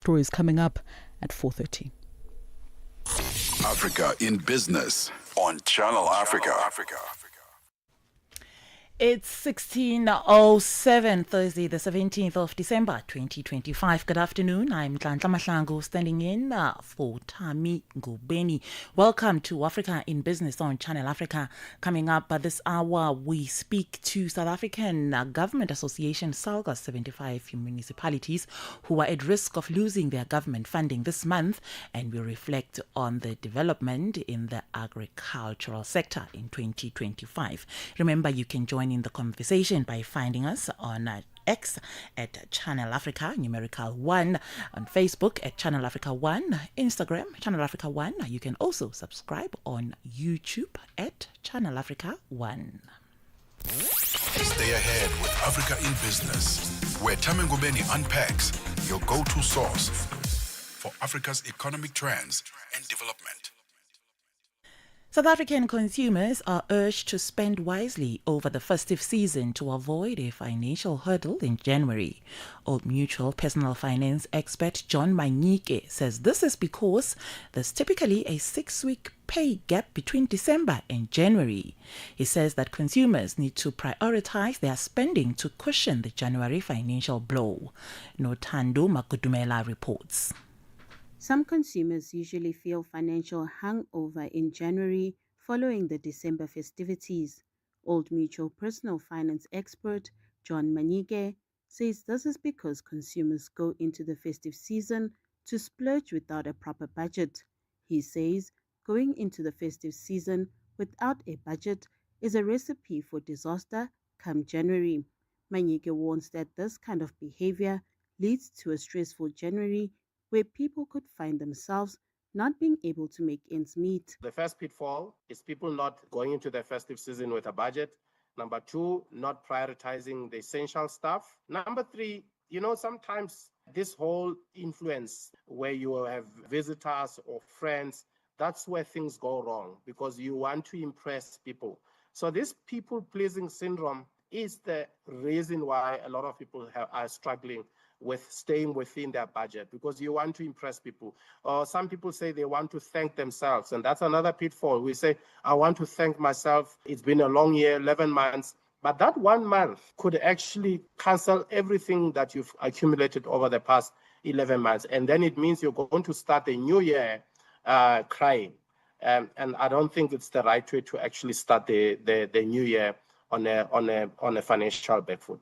Story is coming up at 4:30. Africa in Business on Channel Africa. It's 16:07, Thursday, the 17th of December, 2025. Good afternoon. I'm Nhlanhla Mahlangu, standing in for Tami Ngubeni. Welcome to Africa in Business on Channel Africa. Coming up this hour, we speak to South African Government Association SALGA's 75 municipalities who are at risk of losing their government funding this month, and we reflect on the development in the agricultural sector in 2025. Remember, you can join in the conversation by finding us on X at Channel Africa, numerical 1, on Facebook at Channel Africa 1, Instagram, Channel Africa 1. You can also subscribe on YouTube at Channel Africa 1. Stay ahead with Africa in Business, where Tami Ngubeni unpacks your go-to source for Africa's economic trends and development. South African consumers are urged to spend wisely over the festive season to avoid a financial hurdle in January. Old Mutual personal finance expert John Manyike says this is because there's typically a 6-week pay gap between December and January. He says that consumers need to prioritize their spending to cushion the January financial blow. Nothando Makudumela reports. Some consumers usually feel financial hangover in January following the December festivities. Old Mutual personal finance expert John Manyike says this is because consumers go into the festive season to splurge without a proper budget. He says going into the festive season without a budget is a recipe for disaster come January. Manyike warns that this kind of behavior leads to a stressful January where people could find themselves not being able to make ends meet. The first pitfall is people not going into the festive season with a budget. Number 2, not prioritizing the essential stuff. Number 3, sometimes this whole influence where you have visitors or friends, that's where things go wrong because you want to impress people. So this people-pleasing syndrome is the reason why a lot of people are struggling with staying within their budget because you want to impress people. Or some people say they want to thank themselves, and that's another pitfall. We say, I want to thank myself. It's been a long year, 11 months, but that 1 month could actually cancel everything that you've accumulated over the past 11 months. And then it means you're going to start a new year crying. And I don't think it's the right way to actually start the new year on a financial back foot.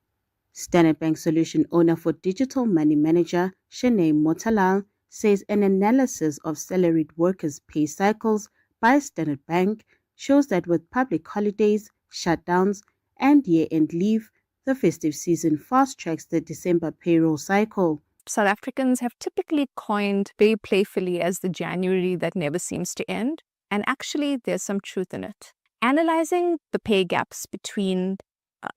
Standard Bank Solution owner for Digital Money Manager, Shanae Motalal, says an analysis of salaried workers' pay cycles by Standard Bank shows that with public holidays, shutdowns, and year-end leave, the festive season fast-tracks the December payroll cycle. South Africans have typically coined very playfully as the January that never seems to end, and actually there's some truth in it. Analyzing the pay gaps between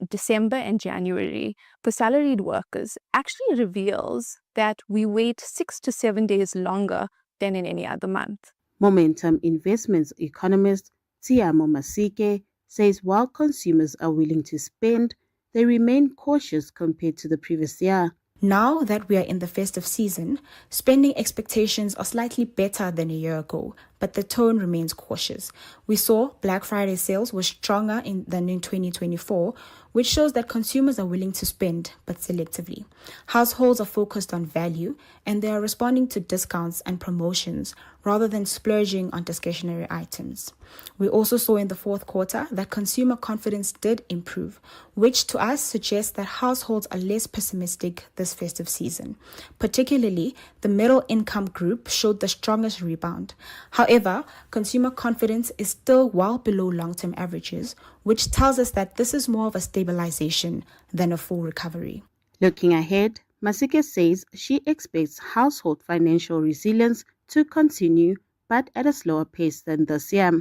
December and January for salaried workers actually reveals that we wait 6 to 7 days longer than in any other month. Momentum Investments economist Tiamo Masike says while consumers are willing to spend, they remain cautious compared to the previous year. Now that we are in the festive season, spending expectations are slightly better than a year ago, but the tone remains cautious. We saw Black Friday sales were stronger than in 2024, which shows that consumers are willing to spend, but selectively. Households are focused on value, and they are responding to discounts and promotions rather than splurging on discretionary items. We also saw in the fourth quarter that consumer confidence did improve, which to us suggests that households are less pessimistic this festive season. Particularly, the middle income group showed the strongest rebound. However, consumer confidence is still well below long-term averages, which tells us that this is more of a stabilization than a full recovery. Looking ahead, Masike says she expects household financial resilience to continue, but at a slower pace than this year.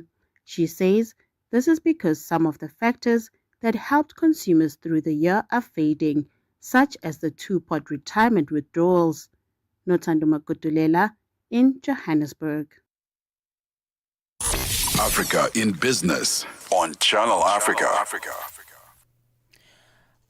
She says this is because some of the factors that helped consumers through the year are fading, such as the two-pot retirement withdrawals. Nothando Makudulela in Johannesburg. Africa in Business on Channel Africa.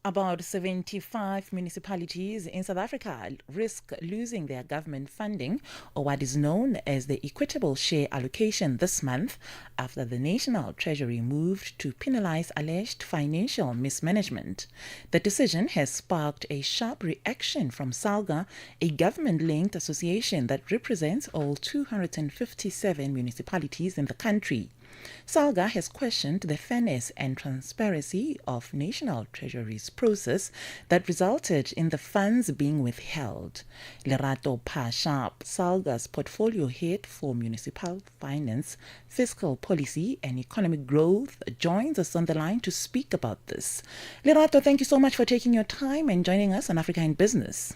About 75 municipalities in South Africa risk losing their government funding, or what is known as the equitable share allocation, this month after the National Treasury moved to penalize alleged financial mismanagement. The decision has sparked a sharp reaction from SALGA, a government-linked association that represents all 257 municipalities in the country. SALGA has questioned the fairness and transparency of National Treasury's process that resulted in the funds being withheld. Lerato Pasha, SALGA's portfolio head for municipal finance, fiscal policy, and economic growth, joins us on the line to speak about this. Lerato, thank you so much for taking your time and joining us on Africa in Business.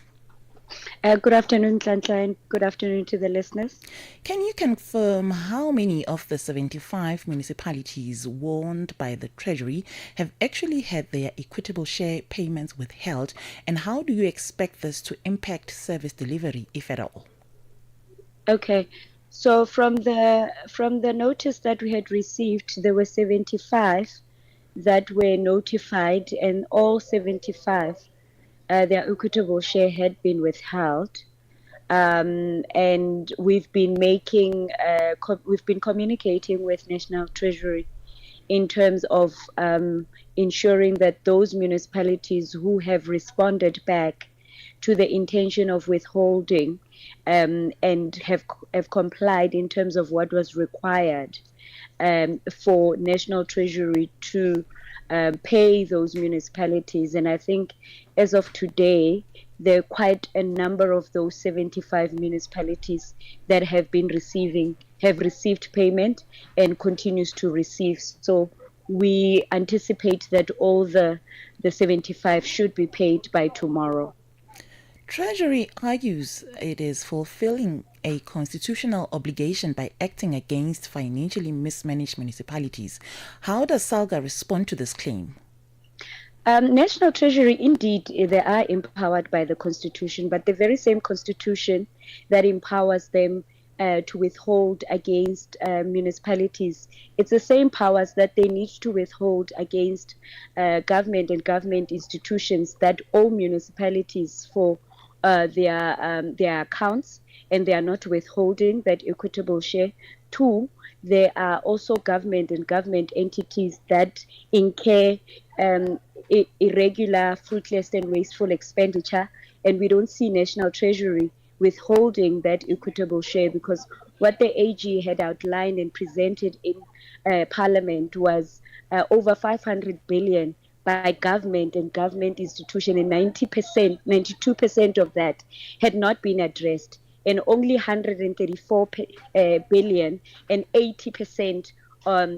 Good afternoon, Nhlanhla, and good afternoon to the listeners. Can you confirm how many of the 75 municipalities warned by the Treasury have actually had their equitable share payments withheld, and how do you expect this to impact service delivery, if at all? Okay, so from the notice that we had received, there were 75 that were notified, and all 75 their equitable share had been withheld. And we've been communicating with National Treasury in terms of ensuring that those municipalities who have responded back to the intention of withholding and have complied in terms of what was required for National Treasury to pay those municipalities. And I think as of today, there are quite a number of those 75 municipalities that have received payment and continues to receive. So we anticipate that all the 75 should be paid by tomorrow. Treasury argues it is fulfilling a constitutional obligation by acting against financially mismanaged municipalities. How does SALGA respond to this claim? National Treasury, indeed, they are empowered by the Constitution, but the very same Constitution that empowers them to withhold against municipalities, it's the same powers that they need to withhold against government and government institutions that owe municipalities for their accounts, and they are not withholding that equitable share. Two, there are also government and government entities that incur irregular, fruitless, and wasteful expenditure, and we don't see National Treasury withholding that equitable share, because what the AG had outlined and presented in Parliament was over 500 billion by government and government institution, and 92% of that had not been addressed, and only 134 billion and 80%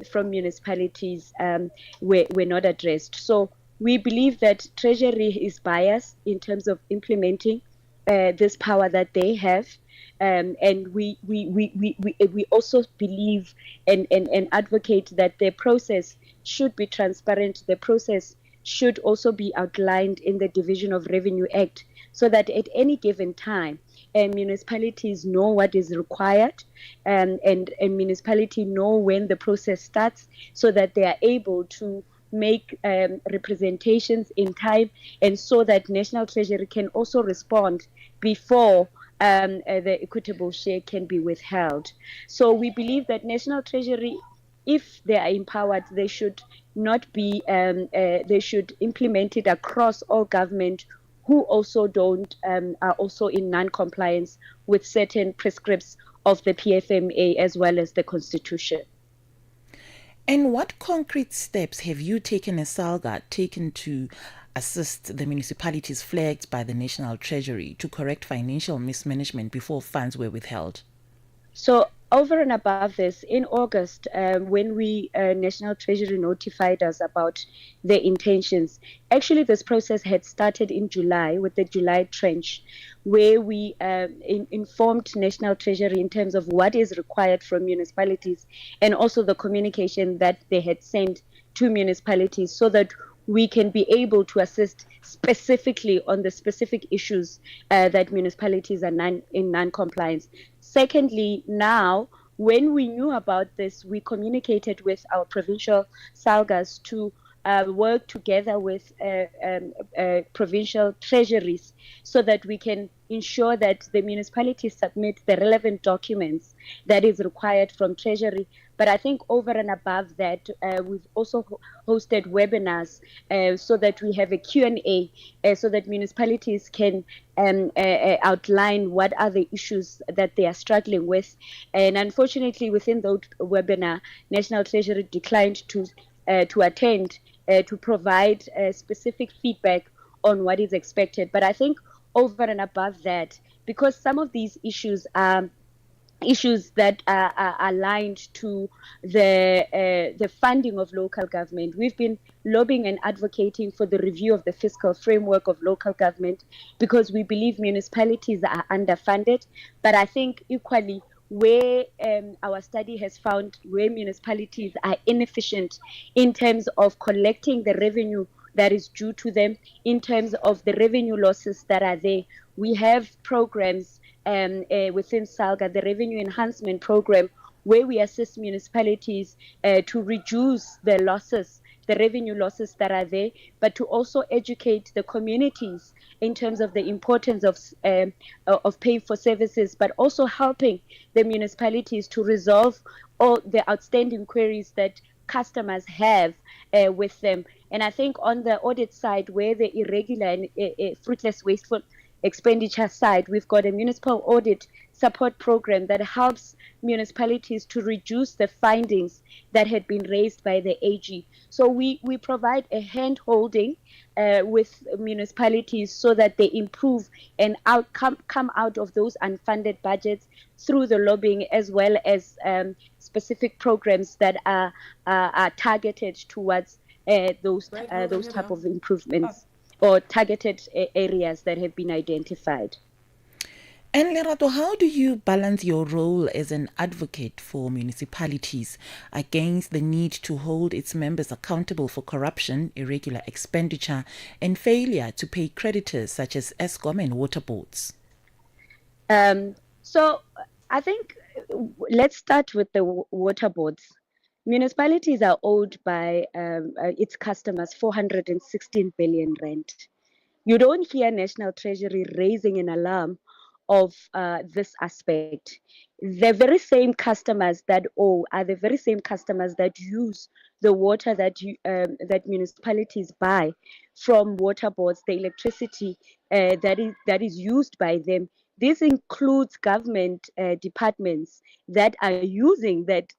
from municipalities were not addressed. So we believe that Treasury is biased in terms of implementing this power that they have. And we also believe and advocate that the process should be transparent. The process should also be outlined in the Division of Revenue Act, so that at any given time, municipalities know what is required, and municipality know when the process starts, so that they are able to make representations in time, and so that National Treasury can also respond before the equitable share can be withheld. So we believe that National Treasury, if they are empowered, they should not be, they should implement it across all government who also are also in non-compliance with certain prescripts of the PFMA as well as the Constitution. And what concrete steps have you taken as SALGA to assist the municipalities flagged by the National Treasury to correct financial mismanagement before funds were withheld? So over and above this, in August, when we National Treasury notified us about their intentions, actually this process had started in July with the July tranche, where we informed National Treasury in terms of what is required from municipalities, and also the communication that they had sent to municipalities, so that we can be able to assist specifically on the specific issues that municipalities are in non-compliance. Secondly, now, when we knew about this, we communicated with our provincial SALGAs to work together with provincial treasuries so that we can ensure that the municipalities submit the relevant documents that is required from Treasury. But I think over and above that, we've also hosted webinars so that we have a Q&A so that municipalities can outline what are the issues that they are struggling with. And unfortunately, within that webinar, National Treasury declined to attend to provide specific feedback on what is expected. But I think over and above that, because some of these issues are issues that are aligned to the funding of local government. We've been lobbying and advocating for the review of the fiscal framework of local government because we believe municipalities are underfunded. But I think equally where our study has found where municipalities are inefficient in terms of collecting the revenue that is due to them, in terms of the revenue losses that are there. We have programs within SALGA, the Revenue Enhancement Program, where we assist municipalities to reduce the losses, the revenue losses that are there, but to also educate the communities in terms of the importance of paying for services, but also helping the municipalities to resolve all the outstanding queries that customers have with them. And I think on the audit side, where the irregular and fruitless, wasteful expenditure side, we've got a municipal audit support program that helps municipalities to reduce the findings that had been raised by the AG. So we provide a hand-holding with municipalities so that they improve and come out of those unfunded budgets through the lobbying, as well as specific programs that are targeted towards those type of improvements or targeted areas that have been identified. And Lerato, how do you balance your role as an advocate for municipalities against the need to hold its members accountable for corruption, irregular expenditure, and failure to pay creditors such as Eskom and water boards? So I think let's start with the water boards. Municipalities are owed by its customers 416 billion rand. You don't hear National Treasury raising an alarm of this aspect. The very same customers that owe are the very same customers that use the water that municipalities buy from water boards, the electricity that is used by them. This includes government departments that are using that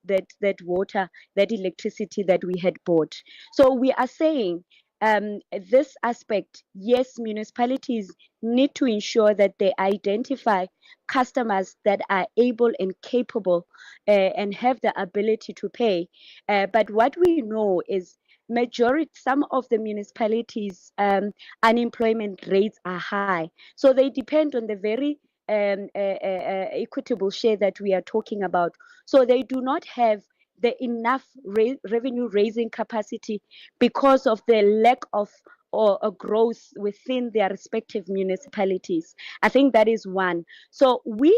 water, that electricity that we had bought. So we are saying this aspect, yes, municipalities need to ensure that they identify customers that are able and capable and have the ability to pay. But what we know is some of the municipalities unemployment rates are high, so they depend on the very equitable share that we are talking about. So they do not have the enough revenue raising capacity because of the lack of or a growth within their respective municipalities. I think that is one. So we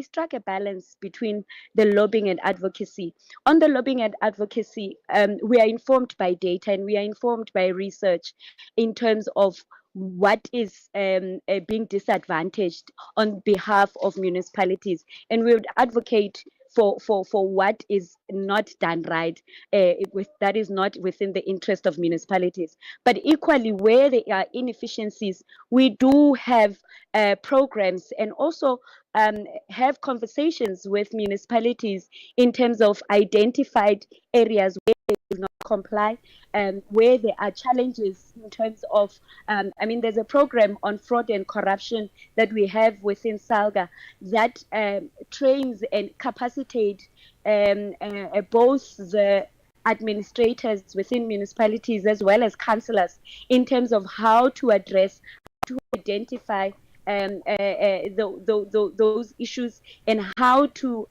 struck a balance between the lobbying and advocacy. On the lobbying and advocacy, we are informed by data and we are informed by research in terms of what is being disadvantaged on behalf of municipalities, and we would advocate for what is not done right, that is not within the interest of municipalities. But equally, where there are inefficiencies, we do have programs and also have conversations with municipalities in terms of identified areas where they do not comply, where there are challenges in terms of, there's a program on fraud and corruption that we have within SALGA that trains and capacitate both the administrators within municipalities as well as councillors in terms of how to address, how to identify those issues and how to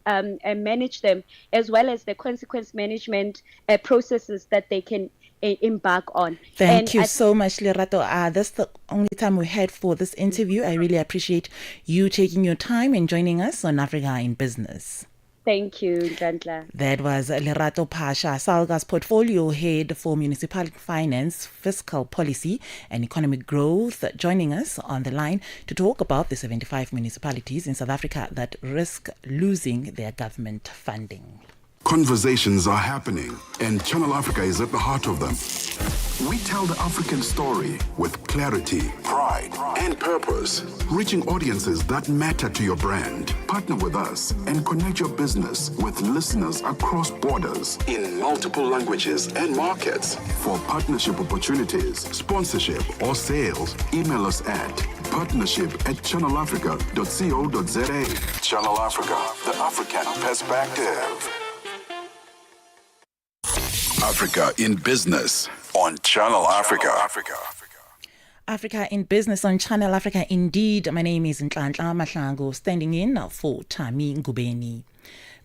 manage them, as well as the consequence management processes that they can embark on. Thank you so much, Lerato. That's the only time we had for this interview. I really appreciate you taking your time and joining us on Africa in Business. Thank you, Nhlanhla. That was Lerato Pasha, Salga's portfolio head for municipal finance, fiscal policy, and economic growth, joining us on the line to talk about the 75 municipalities in South Africa that risk losing their government funding. Conversations are happening, and Channel Africa is at the heart of them. We tell the African story with clarity, pride, and purpose, reaching audiences that matter to your brand. Partner with us and connect your business with listeners across borders in multiple languages and markets. For partnership opportunities, sponsorship, or sales, email us at partnership@channelafrica.co.za. Channel Africa, the African perspective. Africa in Business on Channel Africa. Africa in Business on Channel Africa indeed. My name is Nhlanhla Mahlangu, standing in for Thami Ngubeni.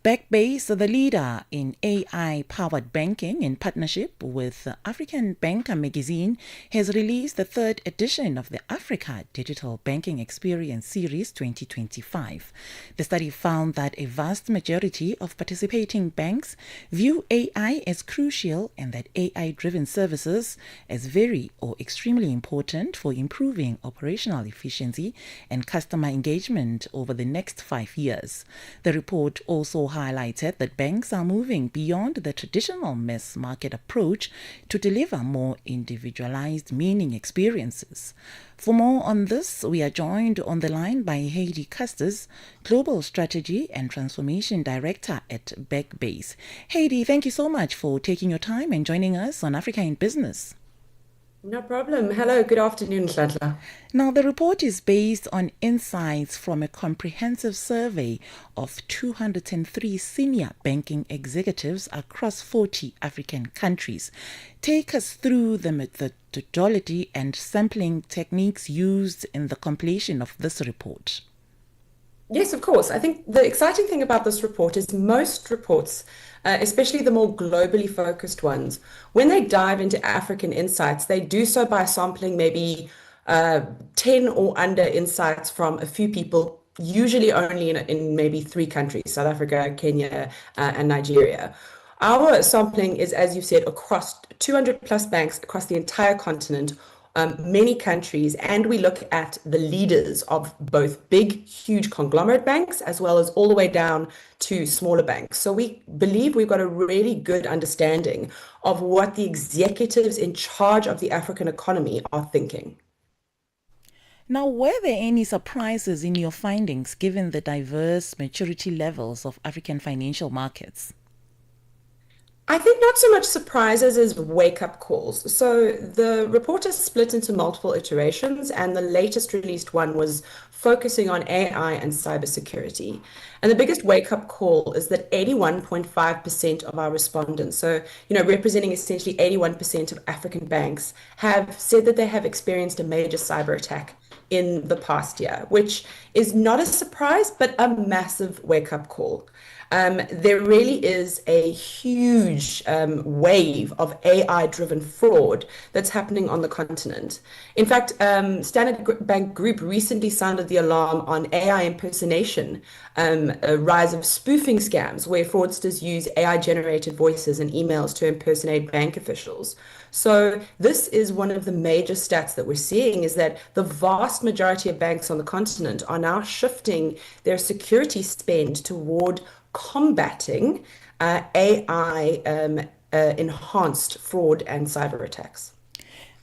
Backbase, the leader in AI-powered banking in partnership with African Banker magazine, has released the third edition of the Africa Digital Banking Experience Series 2025. The study found that a vast majority of participating banks view AI as crucial and that AI-driven services as very or extremely important for improving operational efficiency and customer engagement over the next 5 years. The report also highlighted that banks are moving beyond the traditional mass market approach to deliver more individualized meaning experiences. For more on this, we are joined on the line by Heidi Custis, Global Strategy and Transformation Director at Backbase. Heidi, thank you so much for taking your time and joining us on Africa in Business. No problem. Hello, good afternoon, Nhlanhla. Now, the report is based on insights from a comprehensive survey of 203 senior banking executives across 40 African countries. Take us through the methodology and sampling techniques used in the compilation of this report. Yes, of course. I think the exciting thing about this report is most reports, especially the more globally focused ones, when they dive into African insights, they do so by sampling maybe 10 or under insights from a few people, usually only in maybe 3 countries, South Africa, Kenya, and Nigeria. Our sampling is, as you said, across 200 plus banks across the entire continent, many countries, and we look at the leaders of both big, huge conglomerate banks as well as all the way down to smaller banks. So we believe we've got a really good understanding of what the executives in charge of the African economy are thinking. Now, were there any surprises in your findings given the diverse maturity levels of African financial markets? I think not so much surprises as wake-up calls. So the report is split into multiple iterations, and the latest released one was focusing on AI and cybersecurity. And the biggest wake-up call is that 81.5% of our respondents, so representing essentially 81% of African banks, have said that they have experienced a major cyber attack in the past year, which is not a surprise, but a massive wake-up call. There really is a huge wave of AI-driven fraud that's happening on the continent. In fact, Standard Bank Group recently sounded the alarm on AI impersonation, a rise of spoofing scams where fraudsters use AI-generated voices and emails to impersonate bank officials. So this is one of the major stats that we're seeing, is that the vast majority of banks on the continent are now shifting their security spend toward combating AI enhanced fraud and cyber attacks.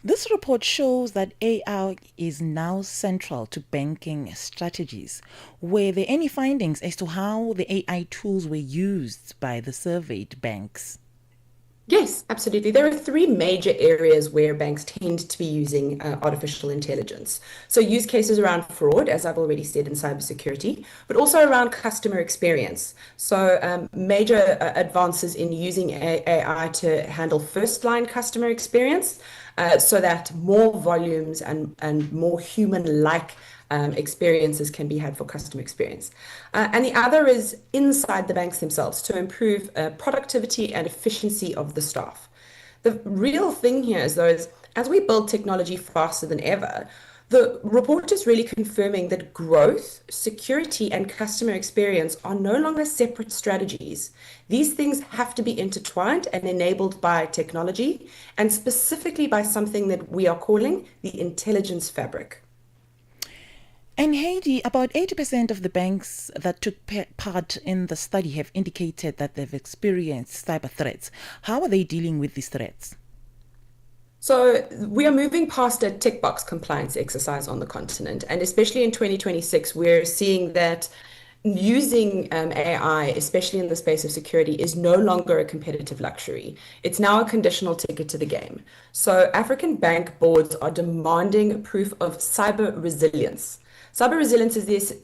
This report shows that AI is now central to banking strategies. Were there any findings as to how the AI tools were used by the surveyed banks? Yes, absolutely. There are 3 major areas where banks tend to be using artificial intelligence. So use cases around fraud, as I've already said, in cybersecurity, but also around customer experience. So major advances in using AI to handle first-line customer experience, so that more volumes and more human-like experiences can be had for customer experience. And the other is inside the banks themselves to improve productivity and efficiency of the staff. The real thing here is, though, is as we build technology faster than ever, The report is really confirming that growth, security, and customer experience are no longer separate strategies. These things have to be intertwined and enabled by technology, and specifically by something that we are calling the intelligence fabric. In Haiti, about 80% of the banks that took part in the study have indicated that they've experienced cyber threats. How are they dealing with these threats? So we are moving past a tick box compliance exercise on the continent, and especially in 2026, we're seeing that using AI, especially in the space of security, is no longer a competitive luxury. It's now a conditional ticket to the game. So African bank boards are demanding proof of cyber resilience. Cyber resilience is this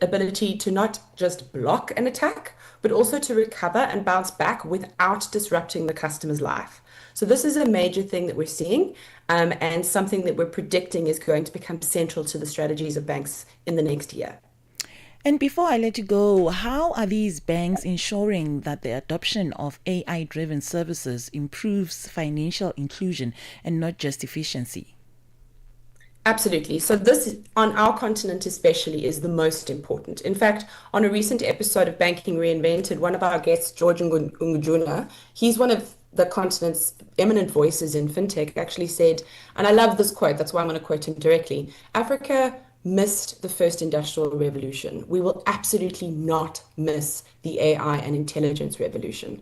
ability to not just block an attack, but also to recover and bounce back without disrupting the customer's life. So this is a major thing that we're seeing, and something that we're predicting is going to become central to the strategies of banks in the next year. And before I let you go, how are these banks ensuring that the adoption of AI-driven services improves financial inclusion and not just efficiency? Absolutely. So this, on our continent especially, is the most important. In fact, on a recent episode of Banking Reinvented, one of our guests, George Ngujuna, he's one of the continent's eminent voices in fintech, actually said, and I love this quote, that's why I'm going to quote him directly, Africa missed the first industrial revolution. We will absolutely not miss the AI and intelligence revolution.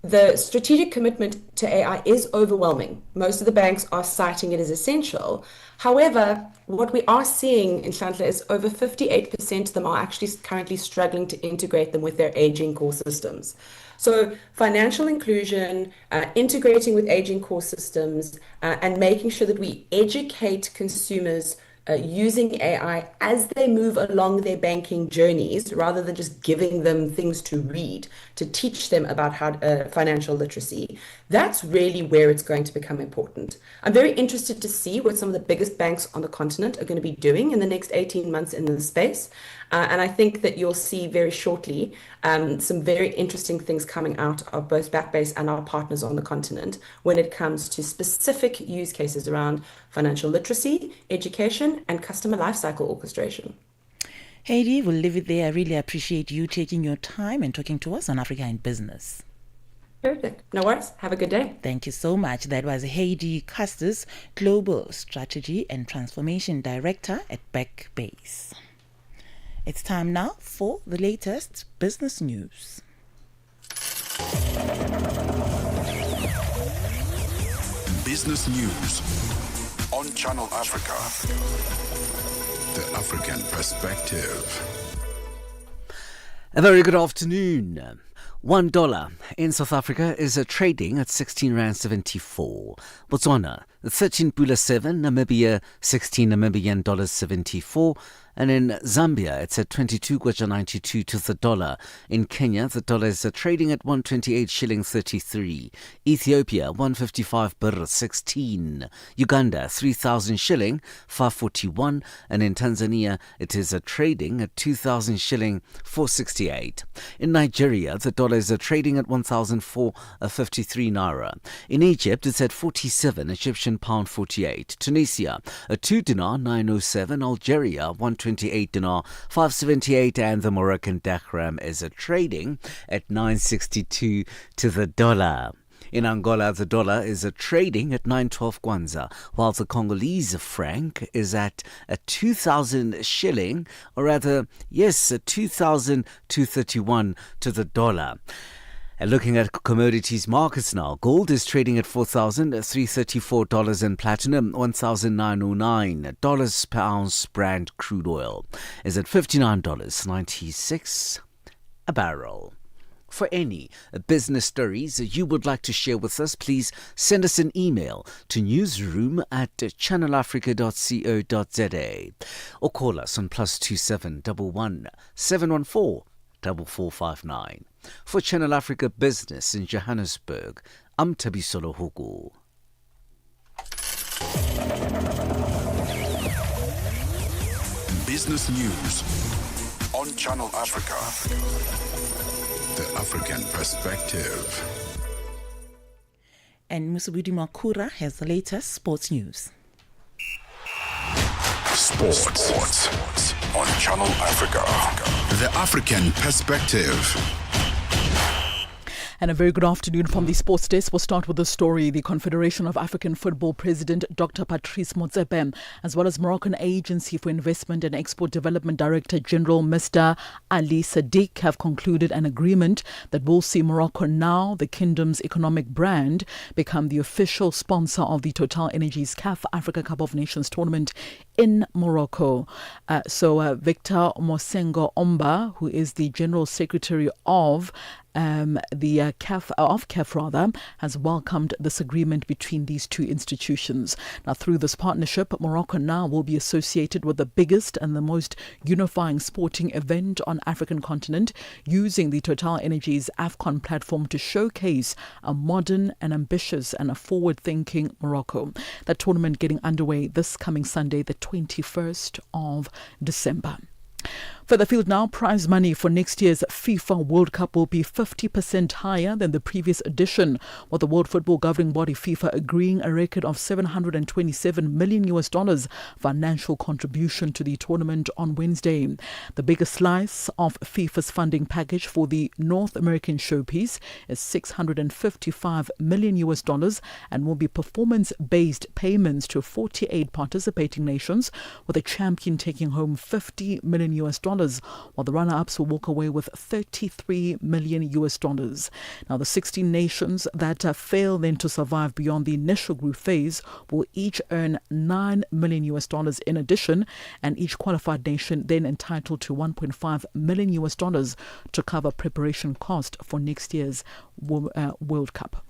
The strategic commitment to AI is overwhelming. Most of the banks are citing it as essential. However, what we are seeing in Nhlanhla is over 58% of them are actually currently struggling to integrate them with their aging core systems. So financial inclusion, integrating with aging core systems, and making sure that we educate consumers using AI as they move along their banking journeys, rather than just giving them things to read, to teach them about how financial literacy. That's really where it's going to become important. I'm very interested to see what some of the biggest banks on the continent are going to be doing in the next 18 months in this space. And I think that you'll see very shortly some very interesting things coming out of both Backbase and our partners on the continent when it comes to specific use cases around financial literacy, education, and customer lifecycle orchestration. Heidi, we'll leave it there. I really appreciate you taking your time and talking to us on Africa in Business. Perfect. No worries. Have a good day. Thank you so much. That was Heidi Custis, Global Strategy and Transformation Director at Backbase. It's time now for the latest business news. Business news on Channel Africa. The African perspective. A very good afternoon. $1 in South Africa is trading at 16 rand 74. Botswana, 13.7. Namibia, 16 Namibian dollars 74. And in Zambia, it's at 22.92 to the dollar. In Kenya, the dollar is trading at 128 shilling 33. Ethiopia, 155 birr 16. Uganda, 3,000 shilling 541. And in Tanzania, it is trading at 2,000 shilling 468. In Nigeria, the dollar is trading at 1,453 naira. In Egypt, it's at 47 Egyptian pound 48. Tunisia, a 2 dinar 907. Algeria, 128 dinar 578, and the Moroccan dirham is trading at 962 to the dollar. In Angola, the dollar is trading at 912 kwanza, while the Congolese franc is at a 2,000 shilling, or rather, yes, 2,231 to the dollar. And looking at commodities markets now, gold is trading at $4,334 and platinum $1,909 per ounce. Brent crude oil is at $59.96 a barrel. For any business stories you would like to share with us, please send us an email to newsroom@channelafrica.co.za or call us on +27 11 714 4459. For Channel Africa Business in Johannesburg, I'm Tabisolo Huku. Business news on Channel Africa. The African perspective. And Musubudi Makura has the latest sports news. Sports on Channel Africa. The African perspective. And a very good afternoon from the Sports Desk. We'll start with the story. The Confederation of African Football President Dr. Patrice Motsepe, as well as Moroccan Agency for Investment and Export Development Director General Mr. Ali Sadiq, have concluded an agreement that will see Morocco, now the kingdom's economic brand, become the official sponsor of the Total Energies CAF Africa Cup of Nations tournament in Morocco. Victor Mosengo Omba, who is the General Secretary of the CAF has welcomed this agreement between these two institutions. Now, through this partnership, Morocco now will be associated with the biggest and the most unifying sporting event on African continent, using the Total Energies AFCON platform to showcase a modern and ambitious and a forward-thinking Morocco. That tournament getting underway this coming Sunday, the 21st of December. Further afield now, prize money for next year's FIFA World Cup will be 50% higher than the previous edition, with the World Football Governing Body FIFA agreeing a record of $727 million financial contribution to the tournament on Wednesday. The biggest slice of FIFA's funding package for the North American showpiece is $655 million and will be performance-based payments to 48 participating nations, with the champion taking home $50 million, while the runner-ups will walk away with $33 million. Now, the 16 nations that fail then to survive beyond the initial group phase will each earn $9 million in addition, and each qualified nation then entitled to $1.5 million to cover preparation cost for next year's World Cup.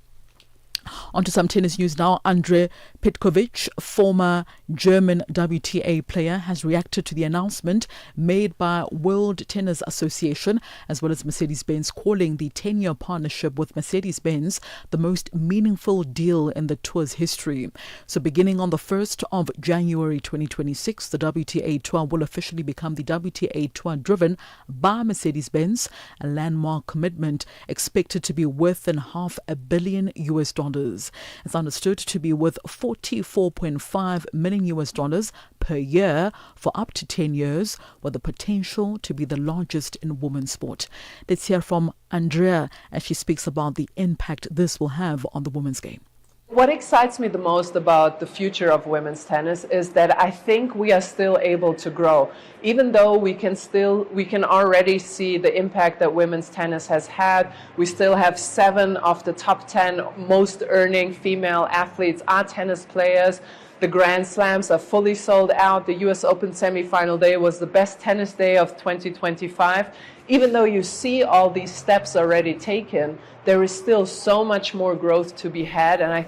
On to some tennis news now. Andre Petkovic, former German WTA player, has reacted to the announcement made by World Tennis Association as well as Mercedes-Benz, calling the 10-year partnership with Mercedes-Benz the most meaningful deal in the tour's history. So beginning on the 1st of January 2026, the WTA Tour will officially become the WTA Tour driven by Mercedes-Benz, a landmark commitment expected to be worth $500 million. It's understood to be worth $44.5 million per year for up to 10 years, with the potential to be the largest in women's sport. Let's hear from Andrea as she speaks about the impact this will have on the women's game. What excites me the most about the future of women's tennis is that I think we are still able to grow. Even though we can already see the impact that women's tennis has had, we still have 7 of the top 10 most earning female athletes are tennis players. The Grand Slams are fully sold out. The US Open semifinal day was the best tennis day of 2025. Even though you see all these steps already taken, there is still so much more growth to be had, and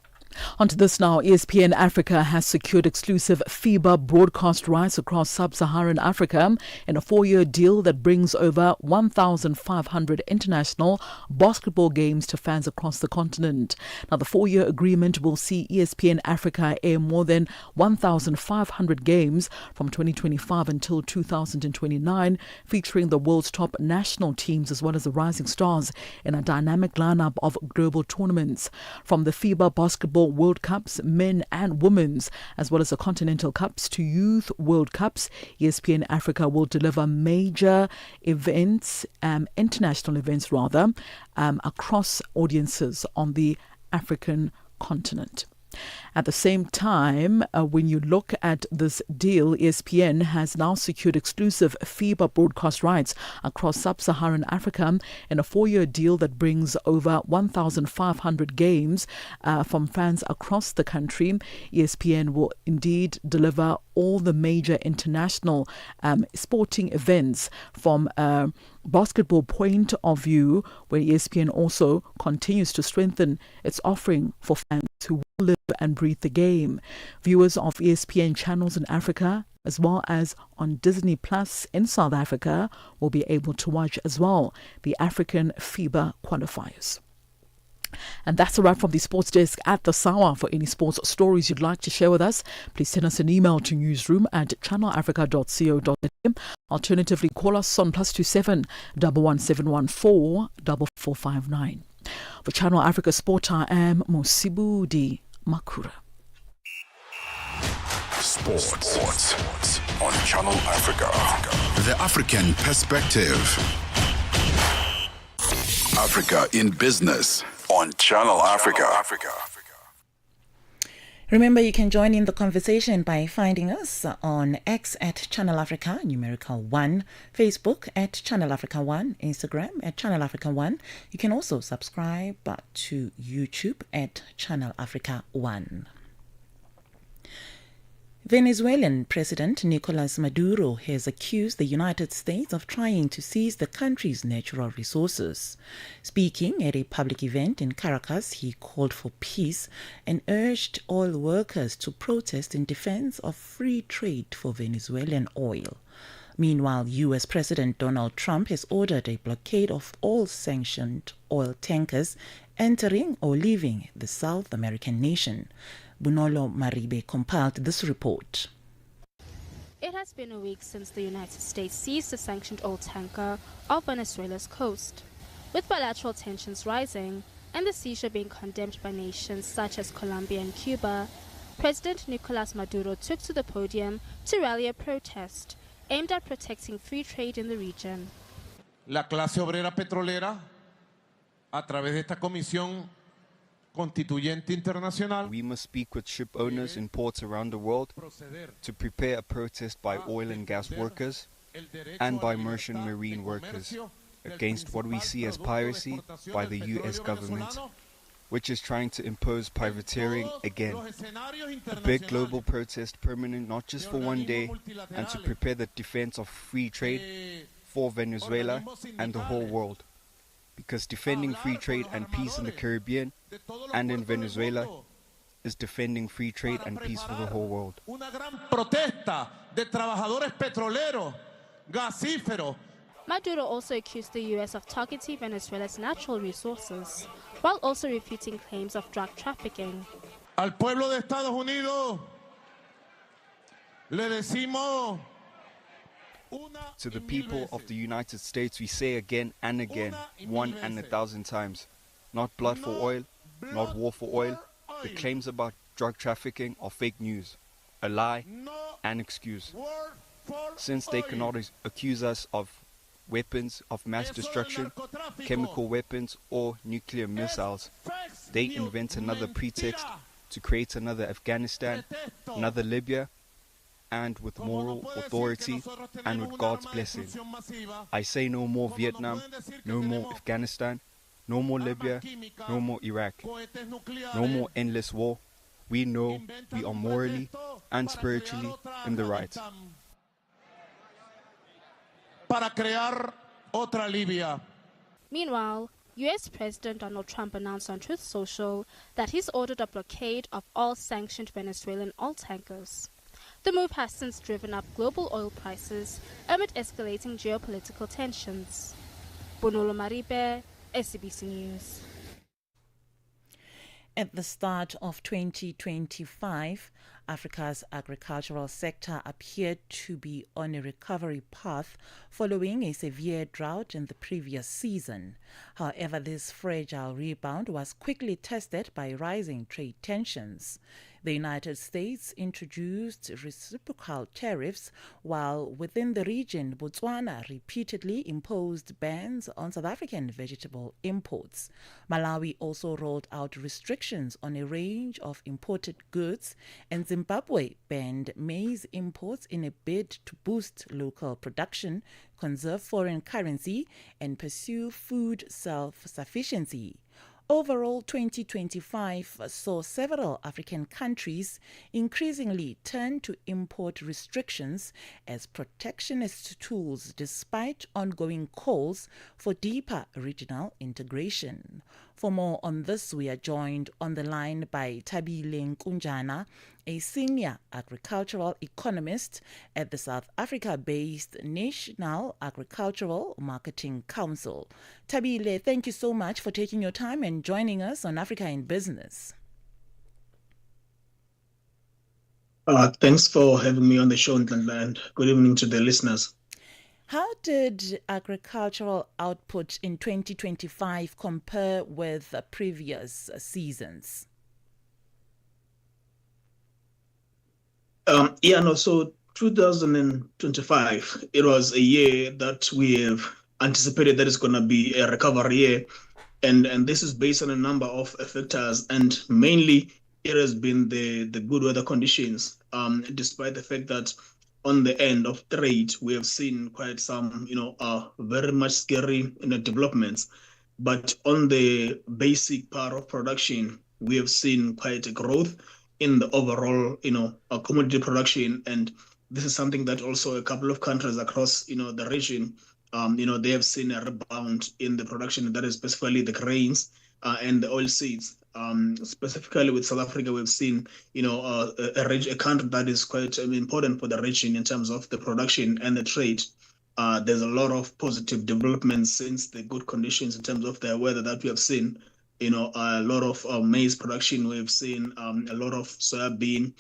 Onto this now. ESPN Africa has secured exclusive FIBA broadcast rights across sub-Saharan Africa in a 4-year deal that brings over 1,500 international basketball games to fans across the continent. Now, the 4-year agreement will see ESPN Africa air more than 1,500 games from 2025 until 2029, featuring the world's top national teams as well as the rising stars in a dynamic lineup of global tournaments. From the FIBA Basketball World Cups, men and women's, as well as the Continental Cups to Youth World Cups, ESPN Africa will deliver major events, international events rather, across audiences on the African continent. At the same time, when you look at this deal, ESPN has now secured exclusive FIBA broadcast rights across sub-Saharan Africa in a 4-year deal that brings over 1,500 games from fans across the country. ESPN will indeed deliver all the major international sporting events from basketball point of view, where ESPN also continues to strengthen its offering for fans who will live and breathe the game. Viewers of ESPN channels in Africa, as well as on Disney Plus in South Africa, will be able to watch as well the African FIBA qualifiers. And that's a wrap from the Sports Desk at the Sawa. For any sports stories you'd like to share with us, please send us an email to newsroom@channelafrica.co.za. Alternatively, call us on +27 11714 4459. For Channel Africa Sport, I am Mosibudi Makura. Sports on Channel Africa. The African perspective. Africa in Business on Channel Africa. Remember, you can join in the conversation by finding us on X at Channel Africa, numerical 1, Facebook at Channel Africa 1, Instagram at Channel Africa 1. You can also subscribe to YouTube at Channel Africa 1. Venezuelan President Nicolas Maduro has accused the United States of trying to seize the country's natural resources. Speaking at a public event in Caracas, he called for peace and urged oil workers to protest in defense of free trade for Venezuelan oil. Meanwhile, U.S. President Donald Trump has ordered a blockade of all sanctioned oil tankers entering or leaving the South American nation. Nhlanhla Mahlangu compiled this report. It has been a week since the United States seized the sanctioned oil tanker off Venezuela's coast, with bilateral tensions rising and the seizure being condemned by nations such as Colombia and Cuba. President Nicolas Maduro took to the podium to rally a protest aimed at protecting free trade in the region. La clase obrera petrolera, a través de esta comisión constituyente internacional. We must speak with ship owners in ports around the world to prepare a protest by oil and gas workers and by merchant marine workers against what we see as piracy by the US government, which is trying to impose privateering again. A big global protest permanent not just for one day, and to prepare the defense of free trade for Venezuela and the whole world. Because defending free trade and peace in the Caribbean and in Venezuela is defending free trade and peace for the whole world. Una gran protesta de trabajadores petroleros, gasíferos. Maduro also accused the U.S. of targeting Venezuela's natural resources, while also refuting claims of drug trafficking. Al pueblo de Estados Unidos le decimos. To the people of the United States, we say again and again, 1 and 1,000 times, not blood for oil, not war for oil. The claims about drug trafficking are fake news, a lie, an excuse. Since they cannot accuse us of weapons of mass destruction, chemical weapons or nuclear missiles, they invent another pretext to create another Afghanistan, another Libya, and with moral authority and with God's blessing. I say no more Vietnam, no more Afghanistan, no more Libya, no more Iraq, no more endless war. We know we are morally and spiritually in the right. Para crear otra Libia. Meanwhile, U.S. President Donald Trump announced on Truth Social that he's ordered a blockade of all sanctioned Venezuelan oil tankers. The move has since driven up global oil prices amid escalating geopolitical tensions. Nhlanhla Mahlangu, SABC News. At the start of 2025, Africa's agricultural sector appeared to be on a recovery path following a severe drought in the previous season. However, this fragile rebound was quickly tested by rising trade tensions. The United States introduced reciprocal tariffs, while within the region, Botswana repeatedly imposed bans on South African vegetable imports. Malawi also rolled out restrictions on a range of imported goods, and Zimbabwe banned maize imports in a bid to boost local production, conserve foreign currency, and pursue food self-sufficiency. Overall, 2025 saw several African countries increasingly turn to import restrictions as protectionist tools despite ongoing calls for deeper regional integration. For more on this, we are joined on the line by Thabile Nkunjana, a senior agricultural economist at the South Africa-based National Agricultural Marketing Council. Thabile, thank you so much for taking your time and joining us on Africa in Business. Thanks for having me on the show, Nhlanhla, and good evening to the listeners. How did agricultural output in 2025 compare with previous seasons? So 2025, it was a year that we have anticipated that it's going to be a recovery year. And this is based on a number of factors, and mainly it has been the good weather conditions. Despite the fact that on the end of trade, we have seen quite some, very much scary, developments. But on the basic part of production, we have seen quite a growth in the overall, commodity production. And this is something that also a couple of countries across, the region, they have seen a rebound in the production, that is specifically the grains and the oil seeds. Specifically with South Africa, we've seen, a country that is quite important for the region in terms of the production and the trade. There's a lot of positive developments since the good conditions in terms of the weather that we have seen. A lot of maize production. We've seen a lot of soybean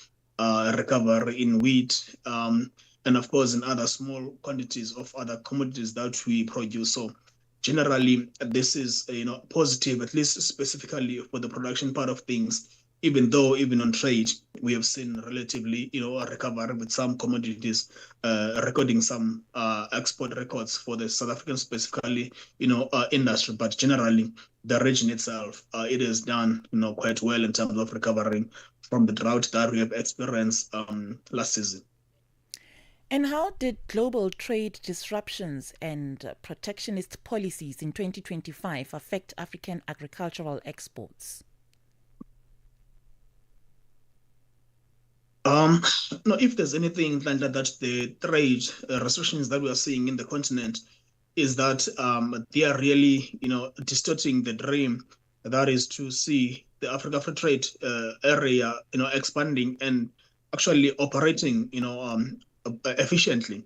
recovery in wheat, and of course in other small quantities of other commodities that we produce. So generally, this is positive, at least specifically for the production part of things. Even though even on trade, we have seen relatively, a recovery with some commodities recording some export records for the South African specifically, industry. But generally, the region itself, it has done, quite well in terms of recovering from the drought that we have experienced last season. And how did global trade disruptions and protectionist policies in 2025 affect African agricultural exports? No, if there's anything like that, the trade restrictions that we are seeing in the continent is that they are really, distorting the dream that is to see the Africa Free Trade area, expanding and actually operating, efficiently.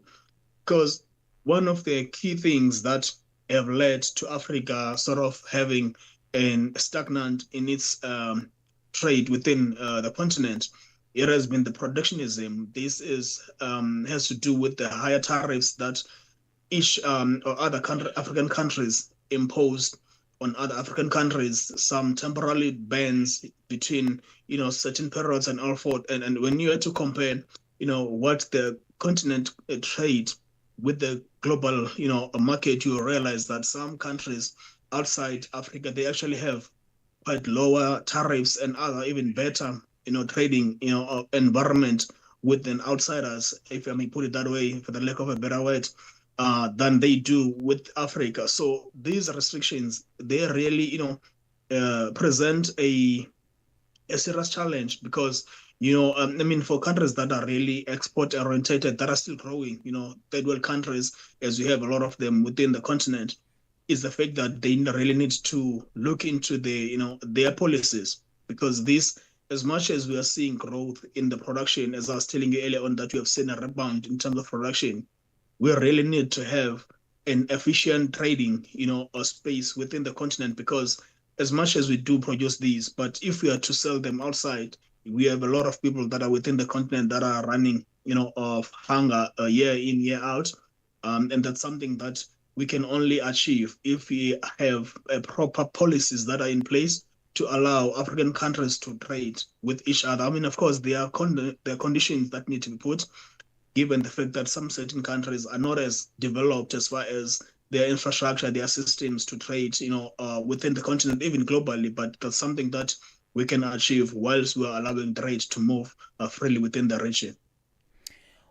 Because one of the key things that have led to Africa sort of having a stagnant in its trade within the continent, it has been the protectionism. This has to do with the higher tariffs that each or other African countries imposed on other African countries, some temporary bans between, certain periods and all forth. And when you had to compare, what the continent trade with the global, market, you realize that some countries outside Africa, they actually have quite lower tariffs and other even better, trading, environment with an outsiders, if I may put it that way, for the lack of a better word, than they do with Africa. So these restrictions, they really, present a serious challenge because, for countries that are really export oriented, that are still growing, third world countries, as we have a lot of them within the continent, is the fact that they really need to look into their policies, because this, as much as we are seeing growth in the production, as I was telling you earlier on, that we have seen a rebound in terms of production, we really need to have an efficient trading, space within the continent, because as much as we do produce these, but if we are to sell them outside, we have a lot of people that are within the continent that are running, of hunger year in, year out. And that's something that we can only achieve if we have proper policies that are in place to allow African countries to trade with each other. Of course, there are conditions that need to be put, given the fact that some certain countries are not as developed as far as their infrastructure, their systems to trade, within the continent, even globally. But that's something that we can achieve whilst we are allowing trade to move freely within the region.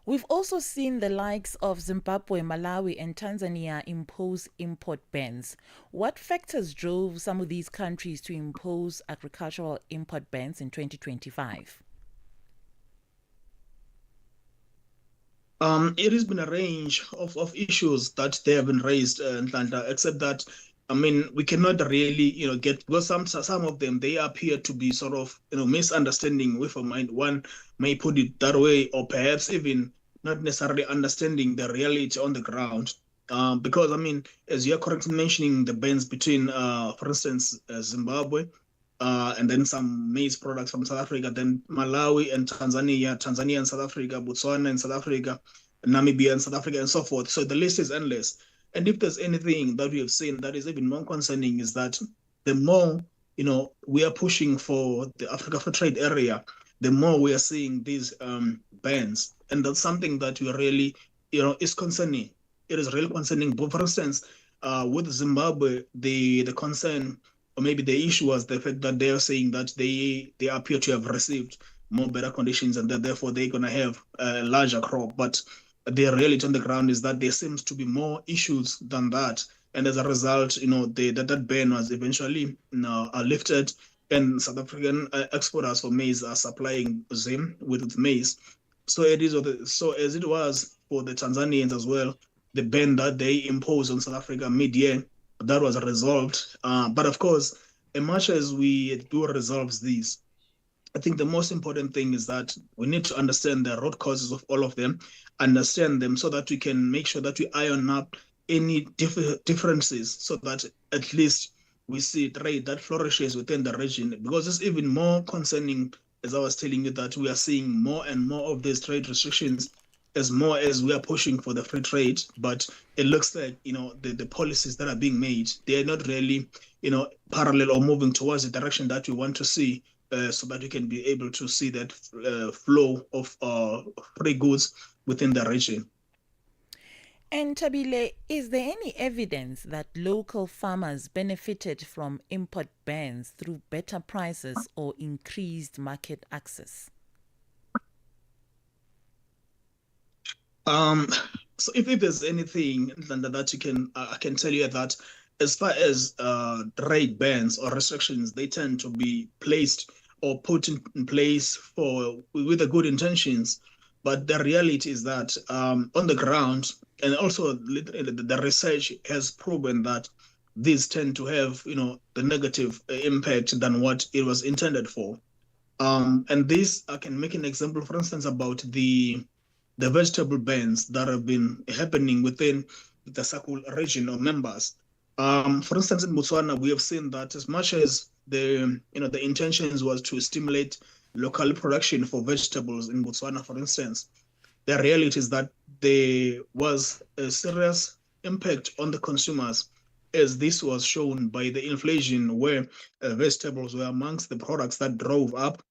We've also seen the likes of Zimbabwe, Malawi, and Tanzania impose import bans. What factors drove some of these countries to impose agricultural import bans in 2025? It has been a range of issues that they have been raised, Nhlanhla, except that, we cannot really, get, because some of them, they appear to be sort of, misunderstanding with a mind. One may put it that way, or perhaps even not necessarily understanding the reality on the ground. Because, as you're correctly mentioning, the bans between, for instance, Zimbabwe, and then some maize products from South Africa, then Malawi and Tanzania and South Africa, Botswana and South Africa, Namibia and South Africa, and so forth. So the list is endless. And if there's anything that we have seen that is even more concerning, is that the more, we are pushing for the Africa Free Trade area, the more we are seeing these bans. And that's something that we really, is concerning. It is really concerning. But for instance, with Zimbabwe, the concern or maybe the issue was the fact that they are saying that they appear to have received more better conditions and that therefore they're going to have a larger crop. But the reality on the ground is that there seems to be more issues than that. And as a result, that ban was eventually lifted, and South African exporters for maize are supplying Zim with maize. So it is so as it was for the Tanzanians as well, the ban that they imposed on South Africa mid-year, that was resolved. But of course, as much as we do resolve these, I think the most important thing is that we need to understand the root causes of all of them, understand them so that we can make sure that we iron up any differences so that at least we see trade that flourishes within the region. Because it's even more concerning, as I was telling you, that we are seeing more and more of these trade restrictions as more as we are pushing for the free trade. But it looks like, the policies that are being made, they are not really, parallel or moving towards the direction that we want to see. So that we can be able to see that flow of free goods within the region. And Tabile, is there any evidence that local farmers benefited from import bans through better prices or increased market access? So if there's anything that you can, I can tell you that as far as trade bans or restrictions, they tend to be placed or put in place with the good intentions. But the reality is that on the ground, and also the research has proven that these tend to have, the negative impact than what it was intended for. And this, I can make an example, for instance, about the vegetable bans that have been happening within the Sakul region or members. For instance, in Botswana, we have seen that as much as the intentions was to stimulate local production for vegetables in Botswana, for instance, the reality is that there was a serious impact on the consumers, as this was shown by the inflation, where vegetables were amongst the products that drove up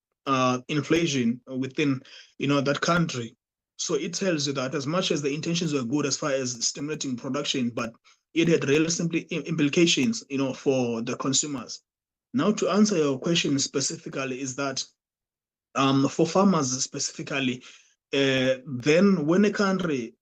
inflation within that country. So it tells you that as much as the intentions were good as far as stimulating production, but it had real simply implications, for the consumers. Now, to answer your question specifically, is that for farmers specifically, then when a country,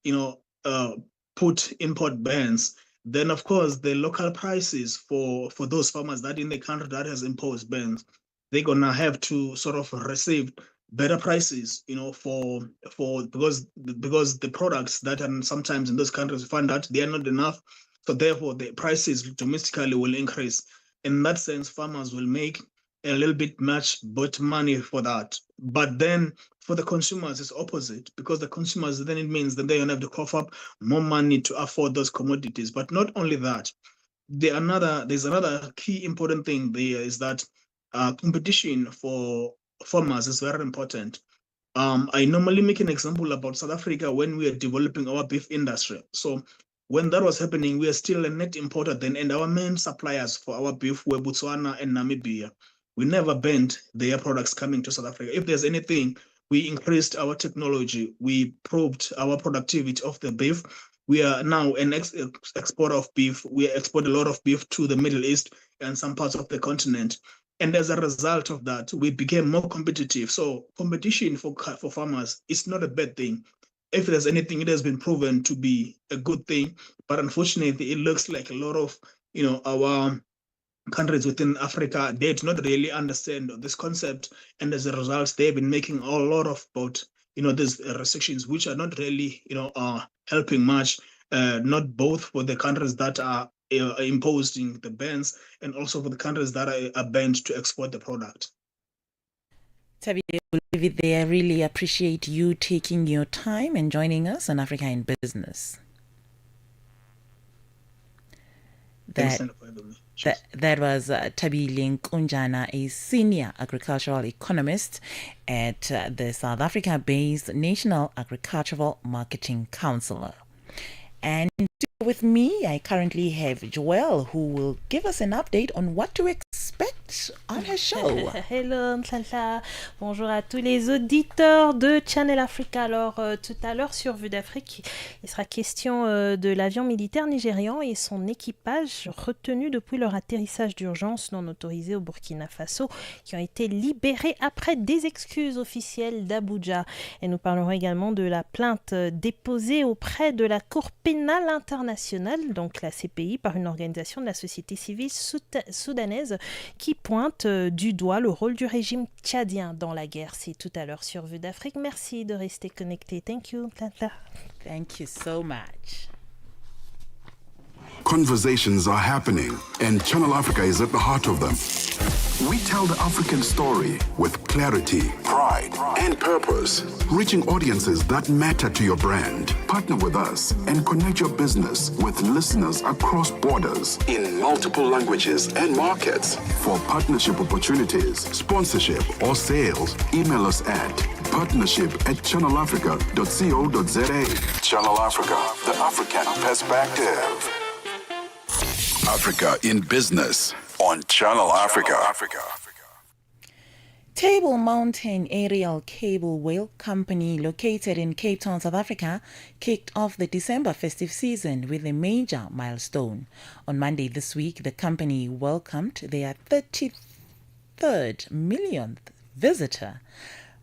put import bans, then of course the local prices for those farmers that in the country that has imposed bans, they're gonna have to sort of receive better prices, because the products that are sometimes in those countries find that they are not enough, so therefore the prices domestically will increase. In that sense, farmers will make a little bit much but money for that. But then for the consumers, it's opposite, because the consumers, then it means that they're gonna have to cough up more money to afford those commodities. But not only that, there's another key important thing there is that competition for farmers is very important. I normally make an example about South Africa when we are developing our beef industry. So when that was happening, we are still a net importer then, and our main suppliers for our beef were Botswana and Namibia. We never banned their products coming to South Africa. If there's anything, we increased our technology. We proved our productivity of the beef. We are now an exporter of beef. We export a lot of beef to the Middle East and some parts of the continent. And as a result of that, we became more competitive. So competition for farmers is not a bad thing. If there's anything, it has been proven to be a good thing. But unfortunately, it looks like a lot of our countries within Africa, they do not really understand this concept, and as a result, they've been making a lot of these restrictions, which are not really helping much. Not both for the countries that are imposing the bans, and also for the countries that are banned to export the product. Tabi, we'll leave it there. I really appreciate you taking your time and joining us on Africa in Business. That was Tabile Nkunjana, a senior agricultural economist at the South Africa-based National Agricultural Marketing Council. And with me, I currently have Joelle, who will give us an update on what to expect White on her show. Hello Nhlanhla, bonjour à tous les auditeurs de Channel Africa. Alors tout à l'heure sur Vue d'Afrique, il sera question de l'avion militaire nigérian et son équipage retenu depuis leur atterrissage d'urgence non autorisé au Burkina Faso, qui ont été libérés après des excuses officielles d'Abuja. Et nous parlerons également de la plainte déposée auprès de la Cour pénale internationale, donc la CPI, par une organisation de la société civile soudanaise qui pointe du doigt le rôle du régime tchadien dans la guerre. C'est tout à l'heure sur Vue d'Afrique. Merci de rester connecté. Thank you. Thank you so much. Conversations are happening, and Channel Africa is at the heart of them. We tell the African story with clarity, pride, and purpose, reaching audiences that matter to your brand. Partner with us and connect your business with listeners across borders in multiple languages and markets. For partnership opportunities, sponsorship, or sales, email us at partnership@channelafrica.co.za. Channel Africa, the African perspective. Africa in Business on Channel Africa. Table Mountain Aerial Cable Whale Company, located in Cape Town, South Africa, kicked off the December festive season with a major milestone. On Monday this week, the company welcomed their 33rd millionth visitor.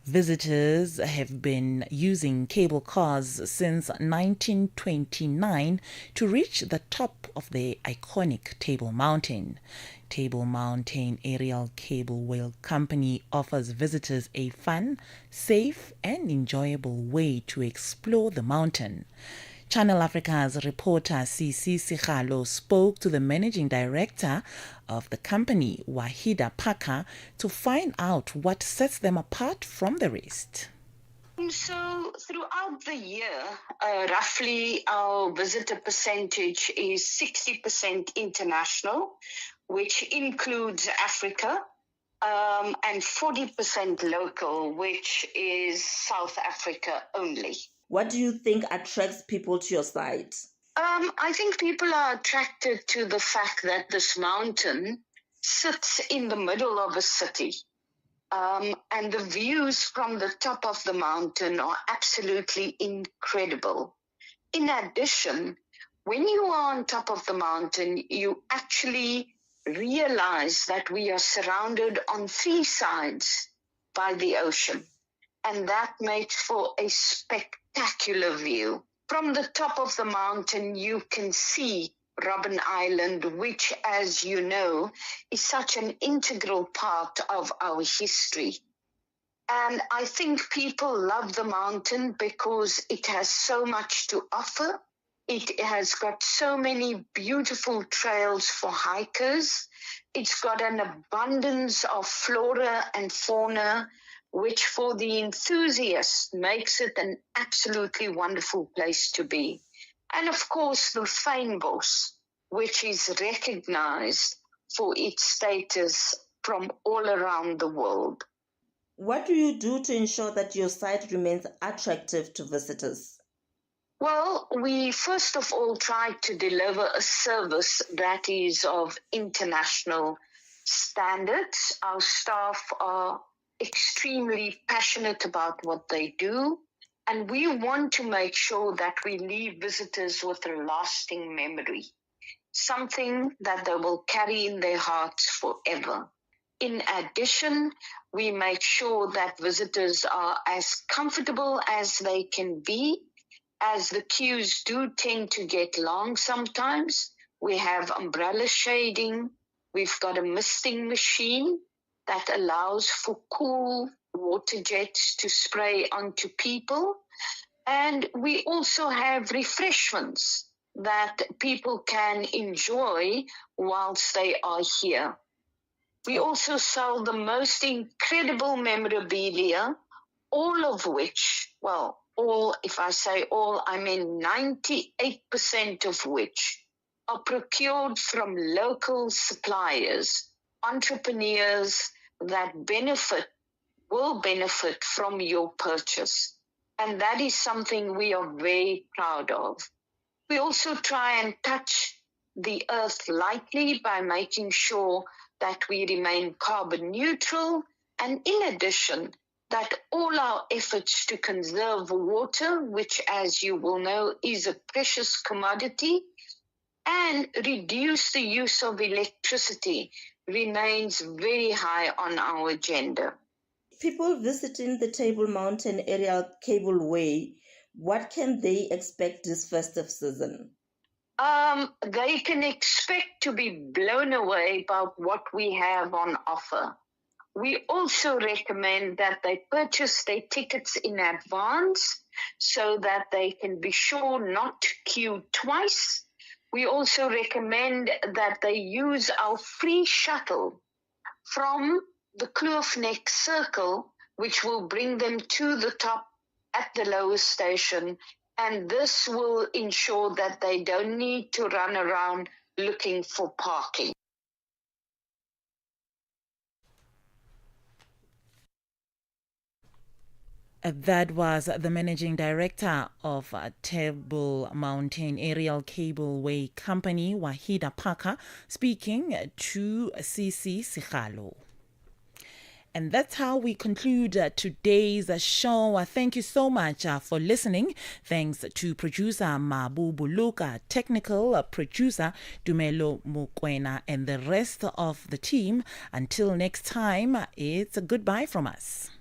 Visitors have been using cable cars since 1929 to reach the top of the iconic Table Mountain. Table Mountain Aerial Cable Whale Company offers visitors a fun, safe, and enjoyable way to explore the mountain. Channel Africa's reporter Sisi Sikhalo spoke to the managing director of the company, Wahida Paka, to find out what sets them apart from the rest. So throughout the year, roughly our visitor percentage is 60% international, which includes Africa, and 40% local, which is South Africa only. What do you think attracts people to your site? I think people are attracted to the fact that this mountain sits in the middle of a city. And the views from the top of the mountain are absolutely incredible. In addition, when you are on top of the mountain, you actually realize that we are surrounded on 3 sides by the ocean. And that makes for a spectacular view. From the top of the mountain, you can see Robben Island, which, as you know, is such an integral part of our history. And I think people love the mountain because it has so much to offer. It has got so many beautiful trails for hikers. It's got an abundance of flora and fauna, which for the enthusiasts makes it an absolutely wonderful place to be. And of course, the fynbos, which is recognized for its status from all around the world. What do you do to ensure that your site remains attractive to visitors? Well, we first of all try to deliver a service that is of international standards. Our staff are extremely passionate about what they do, and we want to make sure that we leave visitors with a lasting memory, something that they will carry in their hearts forever. In addition, we make sure that visitors are as comfortable as they can be, as the queues do tend to get long sometimes. We have umbrella shading. We've got a misting machine that allows for cool water jets to spray onto people. And we also have refreshments that people can enjoy whilst they are here. We also sell the most incredible memorabilia, all of which, well, all, if I say all, I mean 98% of which are procured from local suppliers, entrepreneurs that will benefit from your purchase. And that is something we are very proud of. We also try and touch the earth lightly by making sure that we remain carbon neutral, and in addition, that all our efforts to conserve water, which as you will know is a precious commodity, and reduce the use of electricity remains very high on our agenda. People visiting the Table Mountain Aerial Cableway, what can they expect this festive season? They can expect to be blown away by what we have on offer. We also recommend that they purchase their tickets in advance so that they can be sure not to queue twice. We also recommend that they use our free shuttle from the Kloofneck Circle, which will bring them to the top at the lowest station, and this will ensure that they don't need to run around looking for parking. That was the managing director of Table Mountain Aerial Cableway Company, Wahida Parker, speaking to CC Sigalo. And that's how we conclude today's show. Thank you so much for listening. Thanks to producer Mabu Buluka, technical producer Dumelo Mukwena, and the rest of the team. Until next time, it's a goodbye from us.